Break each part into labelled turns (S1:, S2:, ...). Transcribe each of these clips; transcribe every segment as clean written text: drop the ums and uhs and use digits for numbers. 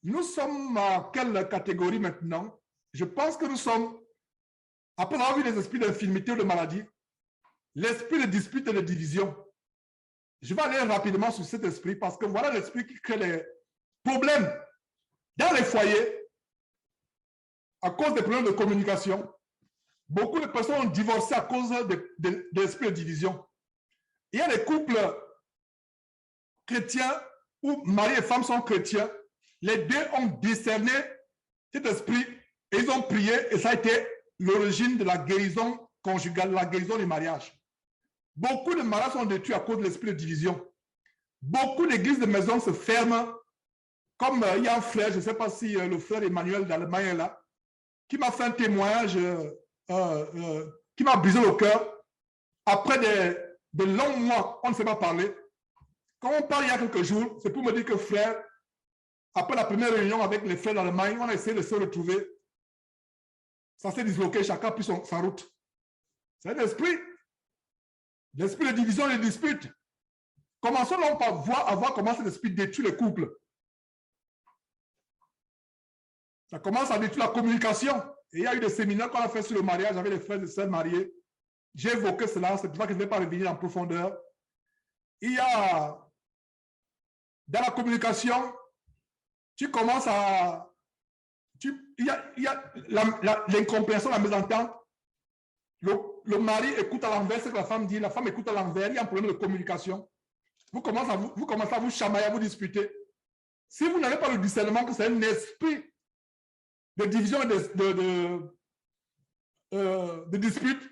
S1: nous sommes à quelle catégorie maintenant? Je pense que nous sommes, après avoir vu les esprits d'infirmité ou de maladie, l'esprit de dispute et de division. Je vais aller rapidement sur cet esprit parce que voilà l'esprit qui crée les problèmes dans les foyers à cause des problèmes de communication. Beaucoup de personnes ont divorcé à cause de l'esprit de division. Il y a des couples chrétiens où mari et femme sont chrétiens. Les deux ont discerné cet esprit et ils ont prié et ça a été l'origine de la guérison conjugale, la guérison du mariage. Beaucoup de mariages sont détruits à cause de l'esprit de division. Beaucoup d'églises de maison se ferment. Comme il y a un frère, je ne sais pas si le frère Emmanuel d'Allemagne est là, qui m'a fait un témoignage qui m'a brisé le cœur. Après de longs mois, on ne s'est pas parlé. Quand on parle il y a quelques jours, c'est pour me dire que frère, après la première réunion avec les frères d'Allemagne, on a essayé de se retrouver. Ça s'est disloqué, chacun a pris sa route. C'est l'esprit. L'esprit de division et de dispute. Commençons donc par voir comment cet esprit détruit les couples. Ça commence à détruire la communication. Et il y a eu des séminaires qu'on a fait sur le mariage avec les frères et sœurs mariés. J'ai évoqué cela, c'est pour ça que je ne vais pas revenir en profondeur. Il y a, dans la communication, tu commences à... il y a l'incompréhension, la mésentente. Le mari écoute à l'envers ce que la femme dit, la femme écoute à l'envers, il y a un problème de communication. Vous commencez à vous chamailler, à vous disputer. Si vous n'avez pas le discernement que c'est un esprit de division et de dispute,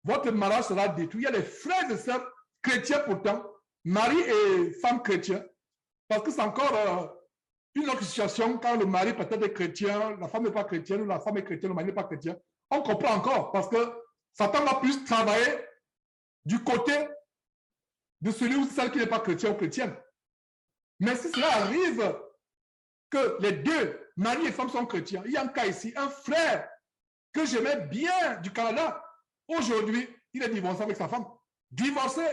S1: votre mariage sera détruit. Il y a des frères et sœurs chrétiens pourtant, mari et femme chrétiens, parce que c'est encore une autre situation quand le mari peut-être est chrétien, la femme n'est pas chrétienne, ou la femme est chrétienne, le mari n'est pas chrétien. On comprend encore, parce que Satan va plus travailler du côté de celui ou celle qui n'est pas chrétien ou chrétienne. Mais si cela arrive que les deux, mari et femme, sont chrétiens, il y a un cas ici, un frère que j'aimais bien du Canada, aujourd'hui, il est divorcé avec sa femme. Divorcé.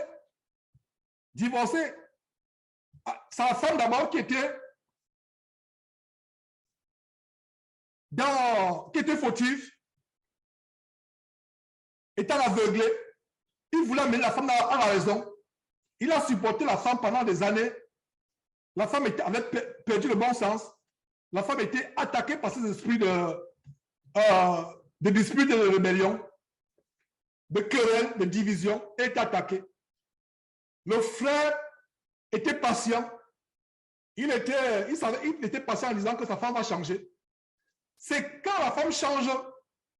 S1: Sa femme d'abord qui était fautive, étant aveuglé, il voulait amener la femme à la raison. Il a supporté la femme pendant des années. La femme avait perdu le bon sens. La femme était attaquée par ces esprits de dispute et de rébellion, de querelle, de division, et est attaquée. Le frère était patient. Il était patient en disant que sa femme va changer. C'est quand la femme change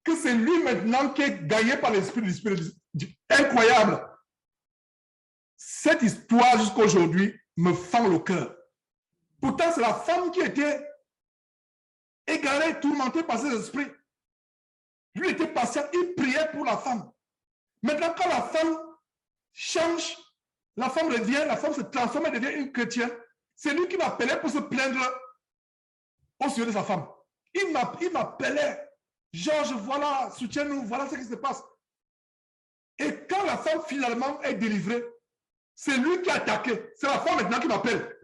S1: que c'est lui maintenant qui est gagné par l'esprit du dispute. Incroyable. Cette histoire jusqu'à aujourd'hui me fend le cœur. Pourtant, c'est la femme qui était égarée, tourmentée par ses esprits. Lui était patient, il priait pour la femme. Maintenant, quand la femme change, la femme revient, la femme se transforme et devient une chrétienne. C'est lui qui m'appelait pour se plaindre au sujet de sa femme. Il m'appelait, Georges, voilà, soutiens-nous, voilà ce qui se passe. Et quand la femme finalement est délivrée, c'est lui qui a attaqué. C'est la femme maintenant qui m'appelle.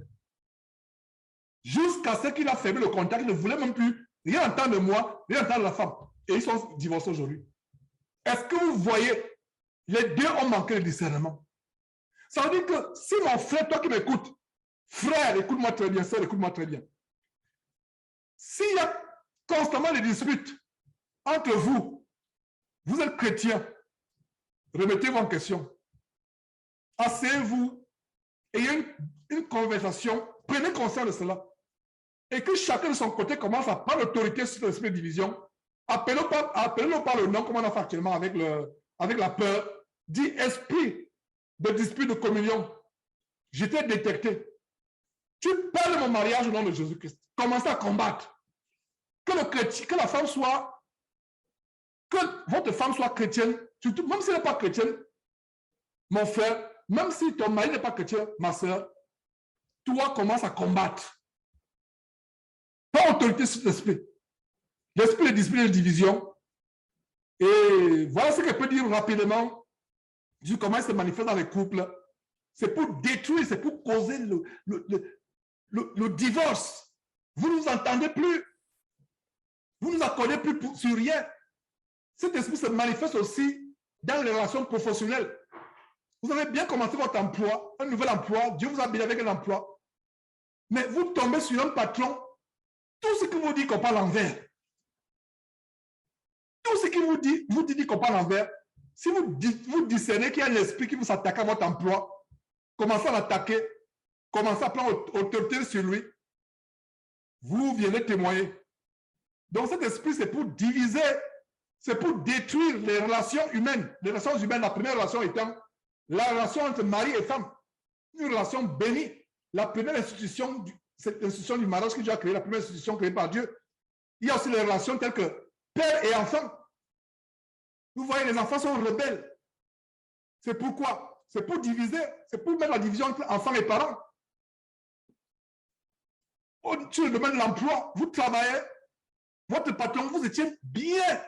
S1: Jusqu'à ce qu'il a fermé le contact, il ne voulait même plus rien entendre de moi, rien entendre de la femme. Et ils sont divorcés aujourd'hui. Est-ce que vous voyez, les deux ont manqué de discernement. Ça veut dire que si mon frère, toi qui m'écoutes, frère, écoute-moi très bien, sœur, écoute-moi très bien. S'il y a constamment des disputes entre vous, vous êtes chrétien, remettez-vous en question. Asseyez-vous, ayez une conversation, prenez conscience de cela. Et que chacun de son côté commence à prendre l'autorité sur l'esprit de division. Appelez-le par le nom, comme on a fait actuellement avec la peur. Dit esprit de dispute de communion. J'étais détecté. Tu parles de mon mariage au nom de Jésus-Christ. Commencez à combattre. Que la femme soit, que votre femme soit chrétienne, surtout, même si elle n'est pas chrétienne, mon frère, même si ton mari n'est pas chrétien, ma soeur, toi commence à combattre. Pas autorité sur l'esprit. L'esprit de dispute et de division. Et voilà ce que je peux dire rapidement sur comment il se manifeste dans les couples. C'est pour détruire, c'est pour causer le divorce. Vous ne nous entendez plus. Vous ne nous accordez plus sur rien. Cet esprit se manifeste aussi dans les relations professionnelles. Vous avez bien commencé votre emploi, un nouvel emploi, Dieu vous a béni avec un emploi. Mais vous tombez sur un patron, tout ce qu'il vous dit qu'on parle l'envers. Tout ce qu'il vous dit qu'on parle l'envers. Si vous discernez qu'il y a un esprit qui vous attaque à votre emploi, commencez à l'attaquer, commencez à prendre autorité sur lui, vous venez témoigner. Donc cet esprit, c'est pour diviser, c'est pour détruire les relations humaines. Les relations humaines, la première relation étant la relation entre mari et femme. Une relation bénie. La première institution, cette institution du mariage que Dieu a créée, la première institution créée par Dieu. Il y a aussi les relations telles que père et enfant. Vous voyez, les enfants sont rebelles. C'est pourquoi? C'est pour diviser, c'est pour mettre la division entre enfants et parents. Sur le domaine de l'emploi, vous travaillez, votre patron, vous étiez bien.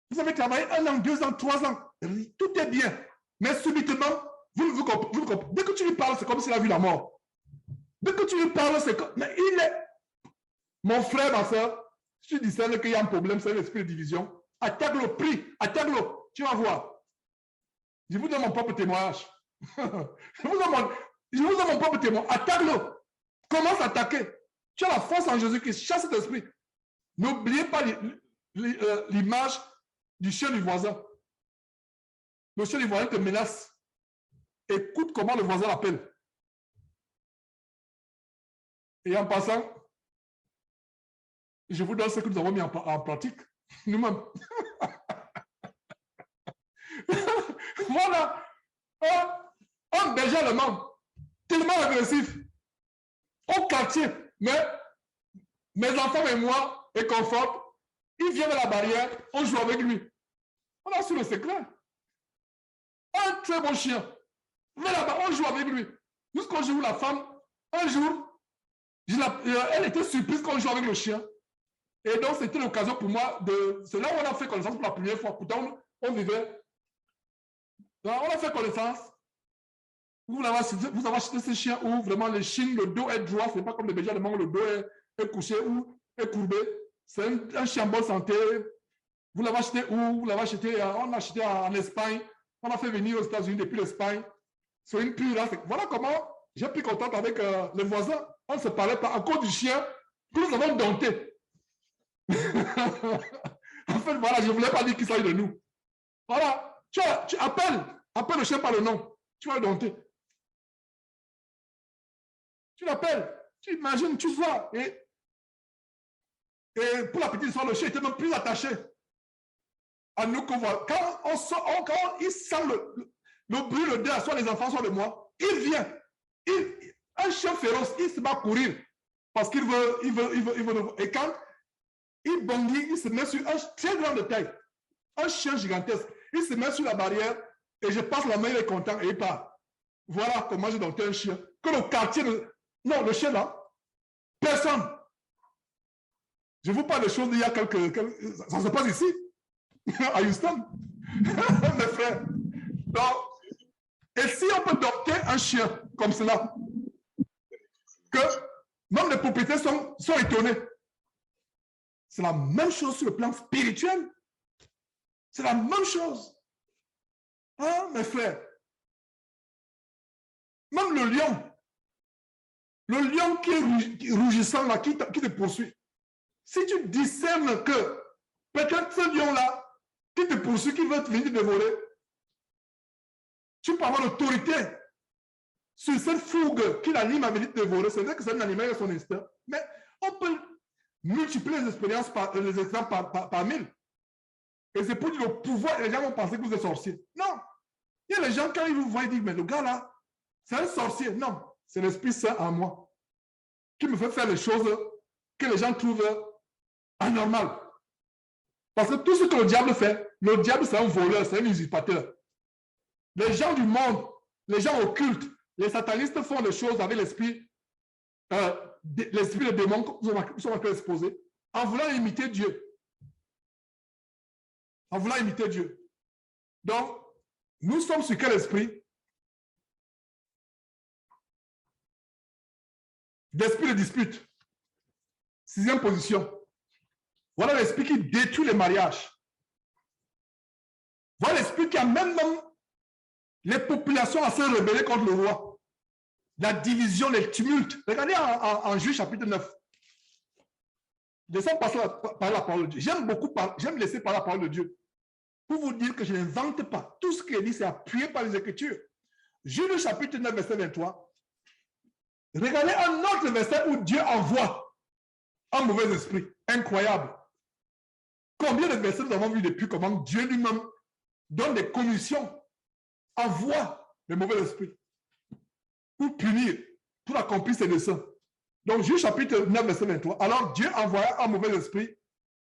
S1: Vous avez travaillé 1 an, 2 ans, 3 ans. Tout est bien. Mais subitement, vous comprenez. Dès que tu lui parles, c'est comme s'il a vu la mort. Dès que tu lui parles, c'est comme... Mais il est... Mon frère, ma soeur, si tu discernes qu'il y a un problème, c'est l'esprit de division, attaque-le, prie, attaque-le. Tu vas voir. Je vous donne mon propre témoignage. je vous donne mon propre témoignage. Attaque-le. Commence à attaquer. Tu as la force en Jésus-Christ. Chasse cet esprit. N'oubliez pas l'image du chien du voisin. Le chien du voisin te menace. Écoute comment le voisin l'appelle. Et en passant, je vous donne ce que nous avons mis en pratique. Nous-mêmes. Voilà. Un berger allemand, tellement agressif, au quartier, mais mes enfants et moi, et confort, il vient de la barrière, on joue avec lui. On a su le secret. Un très bon chien. Mais là-bas, on joue avec lui. Jusqu'au jour où la femme, un jour, elle était surprise qu'on joue avec le chien. Et donc, c'était l'occasion pour moi de... C'est là où on a fait connaissance pour la première fois. Pourtant, on vivait... Donc, on a fait connaissance. Vous avez acheté ce chien où vraiment le chien, le dos est droit. Ce n'est pas comme le berger allemand où le dos est couché ou est courbé. C'est un chien en bonne santé. Vous l'avez acheté où? Vous l'avez acheté, on l'a acheté en Espagne. On l'a fait venir aux États-Unis depuis l'Espagne. C'est une pure race. Voilà comment j'ai pris contact avec les voisins. On ne se parlait pas à cause du chien que nous avons dompté. En fait, voilà, je ne voulais pas dire qu'il s'agit de nous. Voilà, tu appelles le chien par le nom. Tu vas le dompter. Tu l'appelles, tu imagines, tu vois. Et pour la petite histoire, le chien était même plus attaché à nous qu'on voit. Quand il sent le bruit, le dé, soit les enfants, soit de moi, il vient. Un chien féroce, il se met à courir parce qu'il veut. Et quand il bondit, il se met sur un très grand de taille, un chien gigantesque. Il se met sur la barrière et je passe la main, il est content et il part. Voilà comment j'ai dompté un chien. Que le quartier... Non, le chien là, personne. Je vous parle des choses d'il y a ça se passe ici, à Houston. Mes frères. Donc, et si on peut dompter un chien comme cela, que même les propriétaires sont étonnés. C'est la même chose sur le plan spirituel. C'est la même chose. Hein, mes frères? Même le lion qui est rougissant là, qui te poursuit. Si tu discernes que peut-être ce lion-là, qui te poursuit, qui veut venir te dévorer, tu peux avoir l'autorité sur cette fougue qui l'anime à venir te dévorer. C'est vrai que c'est un animal à son instinct. Mais on peut multiplier les expériences les exemples par 1000. Et c'est pour dire le pouvoir, les gens vont penser que vous êtes sorcier. Non. Il y a les gens, quand ils vous voient, ils disent, mais le gars là, c'est un sorcier. Non, c'est l'Esprit Saint en moi qui me fait faire les choses que les gens trouvent anormales. Parce que tout ce que le diable fait, le diable c'est un voleur, c'est un usurpateur. Les gens du monde, les gens occultes, les satanistes font des choses avec l'esprit de démon qui sont encore exposés, en voulant imiter Dieu. En voulant imiter Dieu. Donc, nous sommes sur quel esprit? D'esprit de dispute. 6e position. Voilà l'esprit qui détruit les mariages. Voilà l'esprit qui amène même les populations à se rebeller contre le roi. La division, les tumultes. Regardez en Juge chapitre 9. Laissons passer par la parole de Dieu. J'aime laisser par la parole de Dieu. Pour vous dire que je n'invente pas. Tout ce qui est dit, c'est appuyé par les Écritures. Juge chapitre 9, verset 23. Regardez un autre verset où Dieu envoie un mauvais esprit. Incroyable. Combien de versets nous avons vu depuis comment Dieu lui-même donne des commissions, envoie le mauvais esprit pour punir, pour accomplir ses desseins. Donc, Juge chapitre 9, verset 23. Alors Dieu envoya un mauvais esprit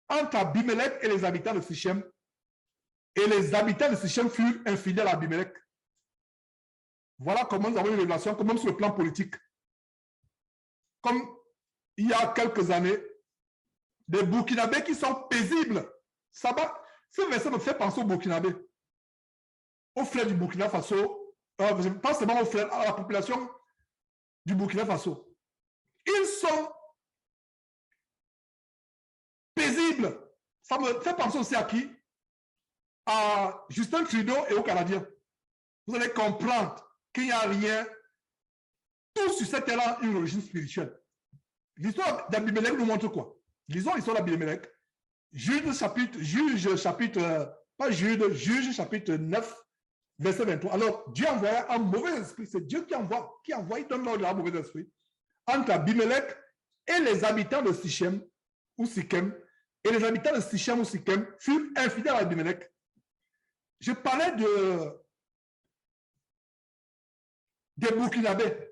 S1: entre Abimelech et les habitants de Sichem. Et les habitants de Sichem furent infidèles à Abimelech. Voilà comment nous avons une révélation, comme sur le plan politique. Comme il y a quelques années, des Burkinabés qui sont paisibles. Ce verset me fait penser aux Burkinabés, aux frères du Burkina Faso, pas seulement aux frères, à la population du Burkina Faso. Ils sont paisibles. Ça me fait penser aussi à qui? À Justin Trudeau et aux Canadiens. Vous allez comprendre qu'il n'y a rien. Tout sur cette terre a une origine spirituelle. L'histoire d'Abimelech nous montre quoi? Lisons l'histoire d'Abimelech. Juge chapitre 9, verset 23. Alors, Dieu envoya un mauvais esprit. C'est Dieu qui envoie, il donne l'ordre à un mauvais esprit. Entre Abimelech et les habitants de Sichem ou Sichem. Et les habitants de Sichem ou Sichem furent infidèles à Abimelech. Je parlais des Burkinabés.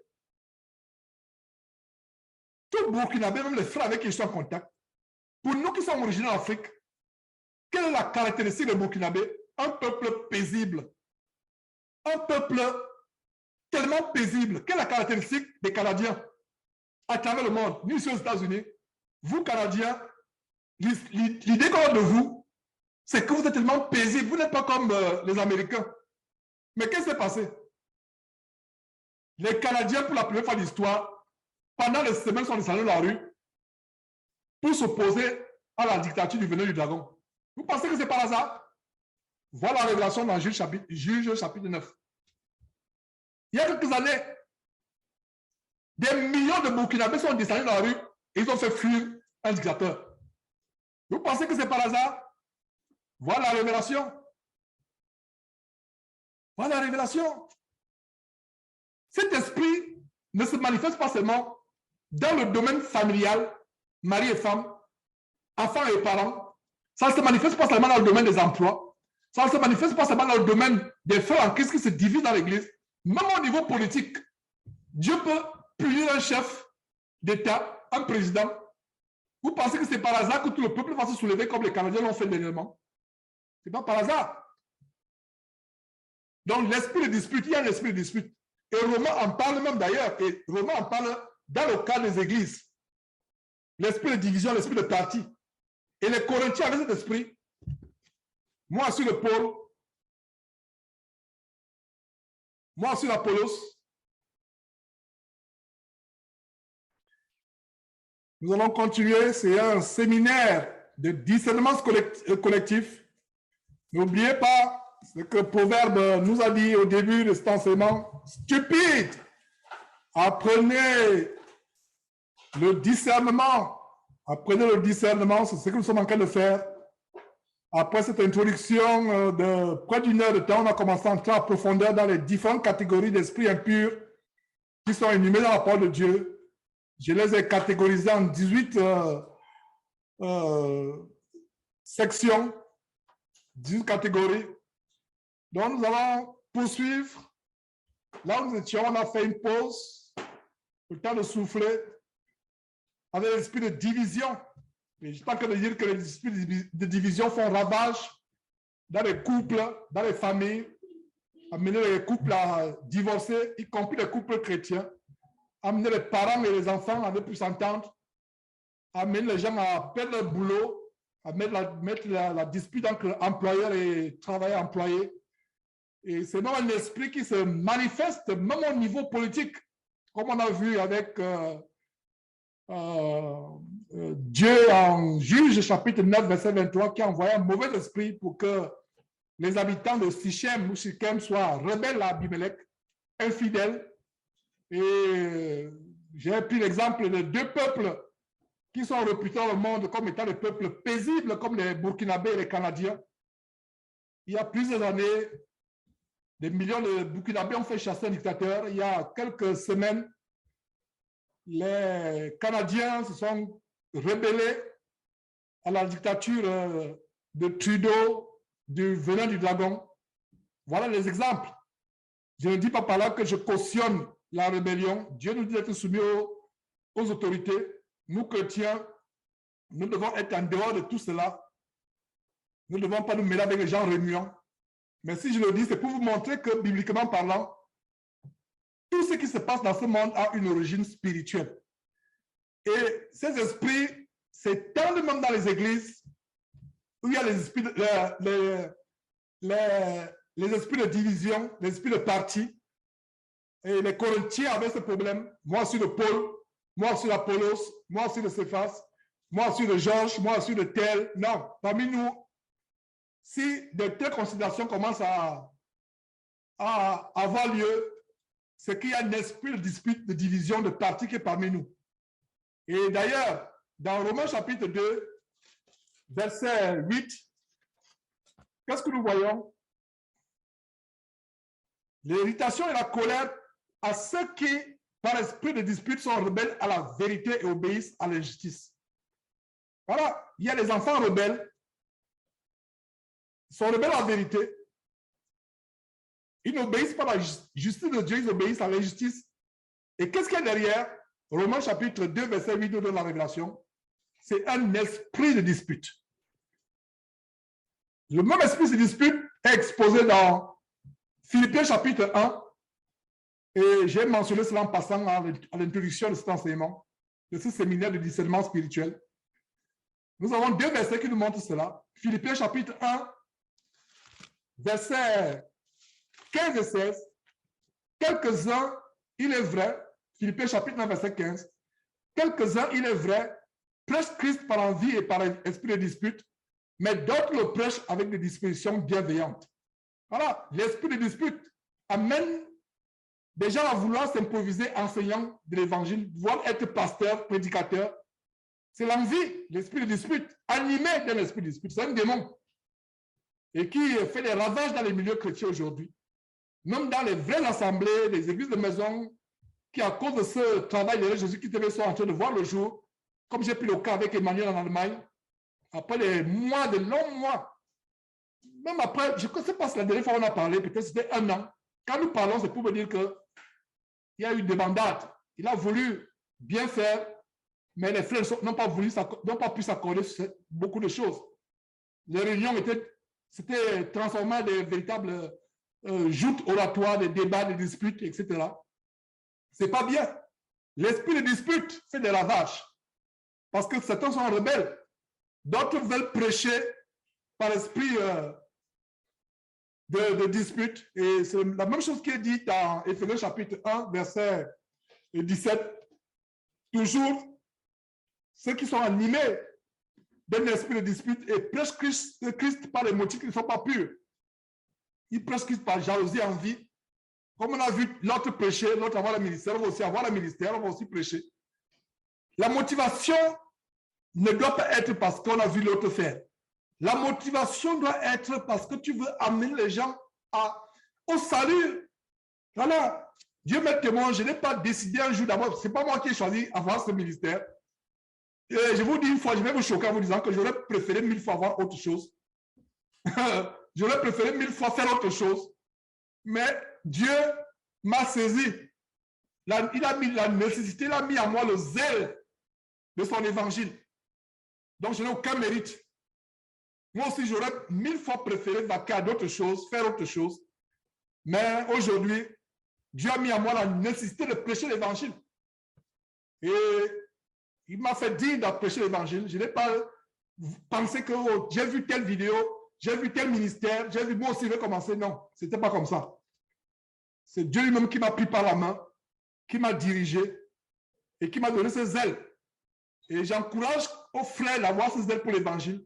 S1: Tout Burkinabé, même les frères avec qui je suis en contact, pour nous qui sommes originaires d'Afrique, quelle est la caractéristique des Burkinabés? Un peuple paisible. Un peuple tellement paisible. Quelle est la caractéristique des Canadiens à travers le monde, ni ici aux États-Unis? Vous, Canadiens, l'idée qu'on a de vous, c'est que vous êtes tellement paisible. Vous n'êtes pas comme les Américains. Mais qu'est-ce qui s'est passé? Les Canadiens, pour la première fois de l'histoire, pendant les semaines, sont descendus dans la rue pour s'opposer à la dictature du venin du dragon. Vous pensez que c'est par hasard? Voilà la révélation dans Juge chapitre 9. Il y a quelques années, des millions de Burkinabés sont descendus dans la rue et ils ont fait fuir un dictateur. Vous pensez que c'est par hasard? Voilà la révélation. Voilà la révélation. Cet esprit ne se manifeste pas seulement dans le domaine familial, mari et femme, enfants et parents. Ça ne se manifeste pas seulement dans le domaine des emplois. Ça ne se manifeste pas seulement dans le domaine des frères en Christ qui se divisent dans l'Église. Même au niveau politique, Dieu peut punir un chef d'État, un président. Vous pensez que c'est par hasard que tout le peuple va se soulever comme les Canadiens l'ont fait dernièrement? Ce n'est pas par hasard. Donc l'esprit de dispute, il y a un esprit de dispute. Et Romain en parle même d'ailleurs. Et Romain en parle dans le cas des églises. L'esprit de division, l'esprit de parti. Et les Corinthiens avaient cet esprit. Moi sur le Paul. Moi sur l'Apollos. Nous allons continuer. C'est un séminaire de discernement collectif. N'oubliez pas ce que Proverbe nous a dit au début de cet enseignement. Stupide! Apprenez le discernement. Apprenez le discernement, c'est ce que nous sommes en train de faire. Après cette introduction de près d'une heure de temps, on a commencé à entrer en profondeur dans les différentes catégories d'esprits impurs qui sont énumérées dans la parole de Dieu. Je les ai catégorisés en 18 sections, 18 catégories. Donc, nous allons poursuivre. Là où nous étions, on a fait une pause, le temps de souffler, avec l'esprit de division. Mais je ne suis pas en train de dire que les esprits de division font ravage dans les couples, dans les familles, amener les couples à divorcer, y compris les couples chrétiens, amener les parents et les enfants à ne plus s'entendre, amener les gens à perdre leur boulot, à mettre la dispute entre employeur et travailleur-employé. Et c'est même un esprit qui se manifeste même au niveau politique, comme on a vu avec Dieu, en Juge chapitre 9, verset 23, qui a envoyé un mauvais esprit pour que les habitants de Sichem ou Sichem soient rebelles à Abimelech, infidèles. Et j'ai pris l'exemple de deux peuples qui sont réputés dans le monde comme étant des peuples paisibles, comme les Burkinabés et les Canadiens. Il y a plusieurs années, des millions de Burkinabés ont fait chasser un dictateur. Il y a quelques semaines, les Canadiens se sont rebellés à la dictature de Trudeau, du venin du dragon. Voilà les exemples. Je ne dis pas par là que je cautionne la rébellion. Dieu nous dit d'être soumis aux autorités. Nous, chrétiens, nous devons être en dehors de tout cela. Nous ne devons pas nous mêler avec les gens remuants. Mais si je le dis, c'est pour vous montrer que, bibliquement parlant, tout ce qui se passe dans ce monde a une origine spirituelle. Et ces esprits s'étendent même dans les églises où il y a les esprits les esprits de division, les esprits de parti. Et les Corinthiens avaient ce problème. Moi, je suis de Paul, moi, je suis d'Apollos, moi, je suis de Céphas, moi, je suis de Georges, moi, je suis de tel. Non, parmi nous, si de telles considérations commencent à avoir lieu, c'est qu'il y a un esprit de dispute, de division, de parti qui est parmi nous. Et d'ailleurs, dans Romains chapitre 2, verset 8, qu'est-ce que nous voyons? L'irritation et la colère à ceux qui, par esprit de dispute, sont rebelles à la vérité et obéissent à la justice. Voilà, il y a les enfants rebelles, ils sont rebelles à la vérité. Ils n'obéissent pas à la justice de Dieu, ils obéissent à la justice. Et qu'est-ce qu'il y a derrière? Romains chapitre 2, verset 8 de la Révélation. C'est un esprit de dispute. Le même esprit de dispute est exposé dans Philippiens chapitre 1. Et j'ai mentionné cela en passant à l'introduction de cet enseignement, de ce séminaire de discernement spirituel. Nous avons deux versets qui nous montrent cela. Philippiens chapitre 1, versets 15 et 16. Quelques-uns, il est vrai, Philippiens chapitre 1, verset 15. Quelques-uns, il est vrai, prêchent Christ par envie et par esprit de dispute, mais d'autres le prêchent avec des dispositions bienveillantes. Voilà, l'esprit de dispute amène des gens à vouloir s'improviser enseignants de l'évangile, vouloir être pasteur, prédicateur. C'est l'envie, l'esprit de dispute, animé d'un esprit de dispute. C'est un démon. Et qui fait des ravages dans les milieux chrétiens aujourd'hui. Même dans les vraies assemblées, les églises de maison, qui à cause de ce travail de Jésus qui sont en train de voir le jour, comme j'ai pris le cas avec Emmanuel en Allemagne, après des mois, de longs mois, même après, je ne sais pas si la dernière fois on a parlé, peut-être c'était 1 an. Quand nous parlons, c'est pour me dire qu'il y a eu des bandades. Il a voulu bien faire, mais les frères n'ont pas pu s'accorder sur beaucoup de choses. Les réunions s'étaient transformées en des véritables joutes oratoires, des débats, des disputes, etc. Ce n'est pas bien. L'esprit de dispute fait des ravages. Parce que certains sont rebelles. D'autres veulent prêcher par esprit de dispute. Et c'est la même chose qui est dit dans Éphésiens chapitre 1, verset 17. Toujours, ceux qui sont animés d'un esprit de dispute et prêchent Christ par les motifs qui ne sont pas purs. Ils prêchent Christ par jalousie, envie. Comme on a vu l'autre prêcher, l'autre avoir le ministère, on va aussi avoir le ministère, on va aussi prêcher. La motivation ne doit pas être parce qu'on a vu l'autre faire. La motivation doit être parce que tu veux amener les gens au salut. Voilà. Dieu m'est témoin, je n'ai pas décidé un jour d'abord, ce n'est pas moi qui ai choisi avoir ce ministère. Et je vous dis une fois, je vais vous choquer en vous disant que j'aurais préféré 1000 fois avoir autre chose. J'aurais préféré 1000 fois faire autre chose. Mais Dieu m'a saisi. Il a mis la nécessité, il a mis en moi le zèle de son évangile. Donc, je n'ai aucun mérite. Moi aussi, j'aurais 1000 fois préféré vaquer à d'autres choses, faire autre chose. Mais aujourd'hui, Dieu a mis en moi la nécessité de prêcher l'évangile. Et il m'a fait dire de prêcher l'évangile. Je n'ai pas pensé que oh, j'ai vu telle vidéo, j'ai vu tel ministère, j'ai vu moi aussi je vais commencer. Non, ce n'était pas comme ça. C'est Dieu lui-même qui m'a pris par la main, qui m'a dirigé et qui m'a donné ce zèle. Et j'encourage aux frères d'avoir ce zèle pour l'évangile.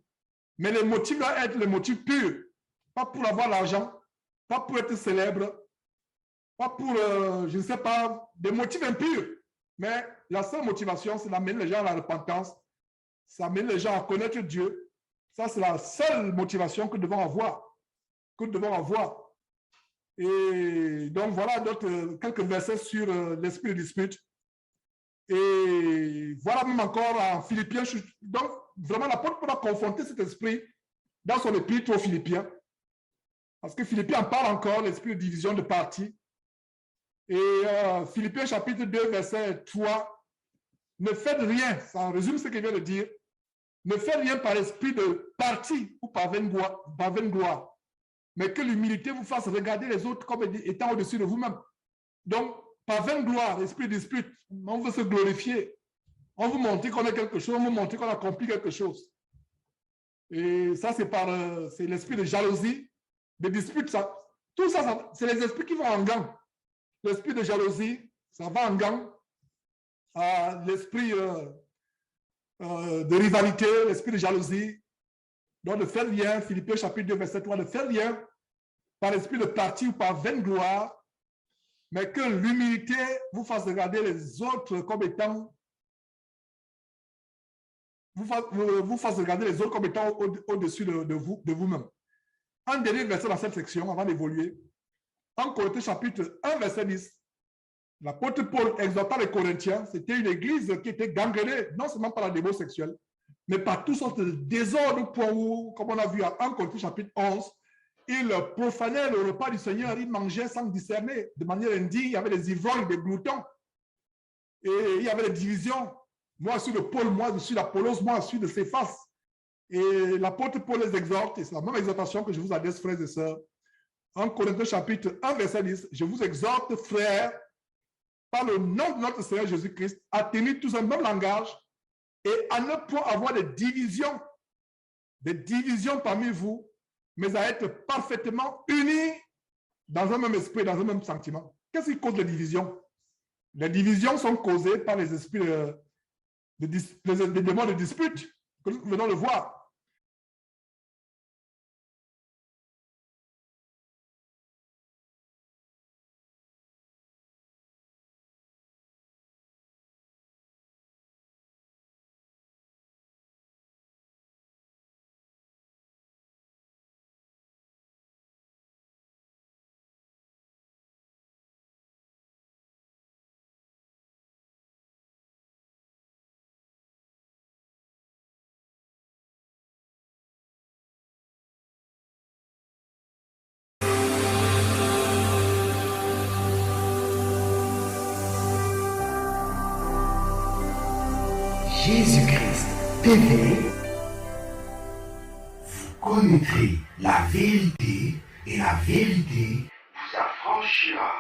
S1: Mais les motifs doivent être les motifs purs. Pas pour avoir l'argent, pas pour être célèbre, pas pour, je ne sais pas, des motifs impurs. Mais la seule motivation, c'est d'amener les gens à la repentance. Ça amène les gens à connaître Dieu. Ça, c'est la seule motivation que nous devons avoir. Et donc, voilà quelques versets sur l'esprit de dispute. Et voilà même encore en Philippiens. Donc, vraiment, l'apôtre pourra confronter cet esprit dans son épître aux Philippiens. Parce que Philippiens parle encore, l'esprit de division de parti. Et Philippiens chapitre 2, verset 3, ne faites rien, ça résume ce qu'il vient de dire, ne faites rien par esprit de parti ou par vaine gloire, mais que l'humilité vous fasse regarder les autres comme étant au-dessus de vous-même. Donc, par vaine gloire, esprit de dispute, on veut se glorifier, on veut montrer qu'on a quelque chose, on veut montrer qu'on a accompli quelque chose. Et ça, c'est l'esprit de jalousie, de dispute, ça. Tout ça, c'est les esprits qui vont en gang. L'esprit de jalousie, ça va en gang. L'esprit de rivalité, l'esprit de jalousie. Donc, de faire rien, Philippiens chapitre 2, verset 3, de faire rien par l'esprit de parti ou par vaine gloire, mais que l'humilité vous fasse regarder les autres comme étant vous fasse regarder les autres comme étant au-dessus de vous-même. Un dernier verset dans cette section, avant d'évoluer. En Corinthiens chapitre 1, verset 10, l'apôtre Paul exhortant les Corinthiens, c'était une église qui était gangrénée, non seulement par la démon sexuelle, mais par toutes sortes de désordres, point où, comme on a vu à 1 Corinthiens chapitre 11, ils profanaient le repas du Seigneur, ils mangeaient sans discerner, de manière indigne, il y avait des ivrognes, des gloutons, et il y avait des divisions. Moi, je suis de Paul, moi, je suis d'Apollos, moi, je suis de Céphas. Et l'apôtre Paul les exhorte, et c'est la même exhortation que je vous adresse, frères et sœurs. En Corinthiens chapitre 1, verset 10, je vous exhorte, frères, par le nom de notre Seigneur Jésus-Christ, à tenir tous un même langage et à ne point avoir des divisions parmi vous, mais à être parfaitement unis dans un même esprit, dans un même sentiment. Qu'est-ce qui cause les divisions? Les divisions sont causées par les esprits des démons de dispute, que nous venons de voir.
S2: Jésus-Christ TV, vous connaîtrez la vérité et la vérité vous affranchira.